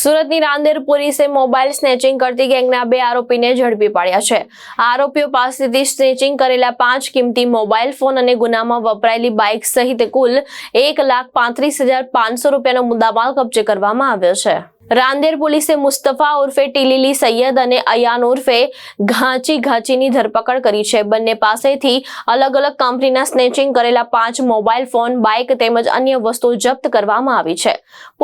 સુરતની રાંદેર પોલીસે mobile snatching કરતી ગેંગના 2 આરોપીને ઝડપી પાડ્યા છે। આરોપીઓ પાસેથી સ્નેચિંગ કરેલા 5 કિંમતી મોબાઈલ ફોન અને ગુનામાં વપરાયેલી બાઇક સહિત કુલ 1,35,500 રૂપિયાનો મુદ્દામાલ કબજે કરવામાં આવ્યો છે। રાંદેર પોલીસે મુસ્તફા ઉર્ફે ટીલીલી સૈયદ અને અયાન ઉર્ફે ઘાંચીની ધરપકડ કરી છે। બંને પાસેથી અલગ અલગ કંપનીના સ્નેચિંગ કરેલા 5 મોબાઈલ ફોન, બાઇક તેમજ અન્ય વસ્તુઓ જપ્ત કરવામાં આવી છે।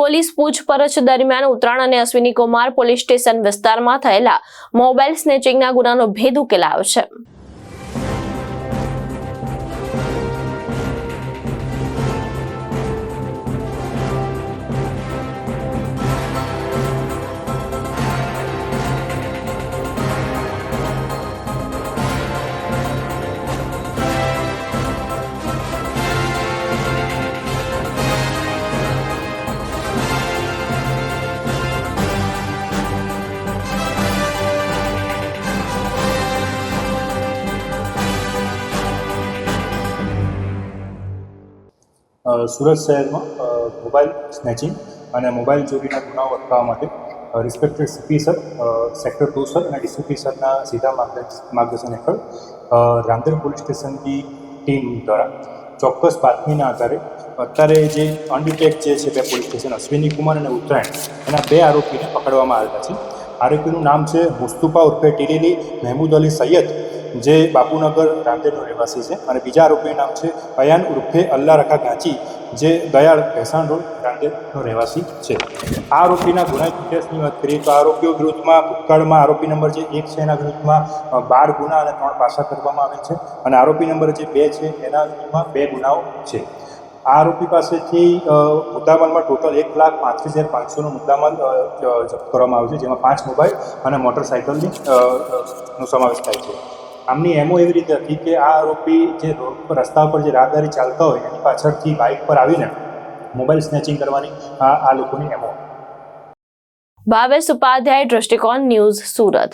પોલીસ પૂછપરછ દરમિયાન ઉત્તરાયણ અને અશ્વિની કુમાર પોલીસ સ્ટેશન વિસ્તારમાં થયેલા મોબાઈલ સ્નેચિંગના ગુનાનો ભેદ ઉકેલાયો છે। સુરત શહેરમાં મોબાઈલ સ્નેચિંગ અને મોબાઈલ ચોરીના ગુનાઓ અટકાવવા માટે respected CP sir, sector 2 sir અને ડીસીપી સરના સીધા માર્ગદર્શન હેઠળ રાંદેર પોલીસ સ્ટેશનની ટીમ દ્વારા ચોક્કસ બાતમીના આધારે અત્યારે જે અનડિટેક્ટ જે છે 2 પોલીસ સ્ટેશન અશ્વિની કુમાર અને ઉત્તરાયણ એના 2 આરોપીને પકડવામાં આવેલા છે। આરોપીનું નામ છે મુસ્તફા ઉર્ફે ટીલીલી મહેમૂદ અલી સૈયદ, જે બાપુનગર રાંદેરનો રહેવાસી છે, અને બીજા આરોપીનું નામ છે અયાન ઉર્ફે અલ્લા રખા ઘાંચી, જે દયાળ ભેસાણ રોડ રાંદેરનો રહેવાસી છે। આ આરોપીના ગુનાહિત ઇતિહાસની વાત કરીએ તો આરોપીઓ વિરુદ્ધમાં ભૂતકાળમાં આરોપી નંબર જે 1 છે એના વિરુદ્ધમાં 12 ગુના અને 3 પાસા કરવામાં આવેલ છે, અને આરોપી નંબર જે 2 છે એના વિરુદ્ધમાં 2 ગુનાઓ છે। આ આરોપી પાસેથી મુદ્દામાલમાં ટોટલ 1,35,500નો મુદ્દામાલ જપ્ત કરવામાં આવ્યો છે, જેમાં 5 મોબાઈલ અને મોટરસાઇકલની નો સમાવેશ થાય છે। આમની એમો એવી રીતે હતી કે આ આરોપી જે રોડ પર રસ્તા પર જે રાહદારી ચાલતા હોય એની પાછળથી બાઇક પર આવીને મોબાઈલ સ્નેચિંગ કરવાની આ લોકોની એમો। ભાવેશ ઉપાધ્યાય, દ્રષ્ટિકોણ ન્યૂઝ, સુરત।